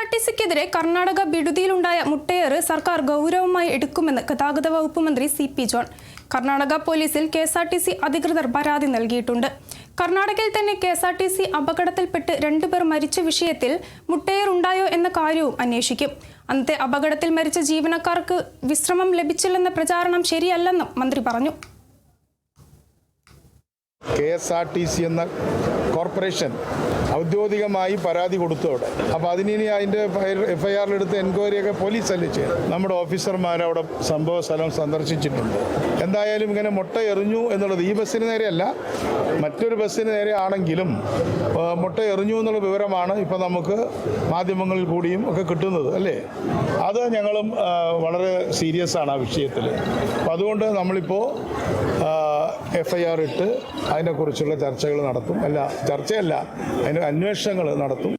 KSRTCക്കെതിരെ കർണാടക ബിടുതിയിലുണ്ടായ മുട്ടയേറ് സർക്കാർ ഗൗരവമായി എടുക്കുമെന്ന് ഗതാഗത വകുപ്പ് മന്ത്രി CP ജോൺ. കർണാടക പോലീസിൽ KSRTC അധികൃതർ പരാതി നൽകിയിട്ടുണ്ട്. കർണാടകയിൽ തന്നെ KSRTC അപകടത്തിൽപ്പെട്ട് 2 പേർ മരിച്ച വിഷയത്തിൽ മുട്ടയേറുണ്ടായോ എന്ന കാര്യവും അന്വേഷിക്കും. അന്നത്തെ അപകടത്തിൽ മരിച്ച ജീവനക്കാർക്ക് വിശ്രമം ലഭിച്ചില്ലെന്ന പ്രചാരണം ശരിയല്ലെന്നും മന്ത്രി പറഞ്ഞു. KSRTC എന്ന കോർപ്പറേഷൻ ഔദ്യോഗികമായി പരാതി കൊടുത്തോടെ അപ്പോൾ അതിനി അതിൻ്റെ FIR-ലെടുത്ത് എൻക്വയറിയൊക്കെ പോലീസല്ലേ ചെയ്യും. നമ്മുടെ ഓഫീസർമാരവിടെ സംഭവ സ്ഥലം സന്ദർശിച്ചിട്ടുണ്ട്. എന്തായാലും ഇങ്ങനെ മുട്ട എറിഞ്ഞു എന്നുള്ളത് ഈ ബസ്സിന് നേരെയല്ല, മറ്റൊരു ബസ്സിന് നേരെ ആണെങ്കിലും മുട്ട എറിഞ്ഞു എന്നുള്ള വിവരമാണ് ഇപ്പോൾ നമുക്ക് മാധ്യമങ്ങളിൽ കൂടിയും ഒക്കെ കിട്ടുന്നത് അല്ലേ. അത് ഞങ്ങളും വളരെ സീരിയസ് ആണ് ആ വിഷയത്തിൽ. അപ്പം അതുകൊണ്ട് നമ്മളിപ്പോൾ FIR ഇട്ട് അതിനെക്കുറിച്ചുള്ള ചർച്ചകൾ നടത്തും. ചർച്ചയല്ല, അതിന് അന്വേഷണങ്ങൾ നടത്തും.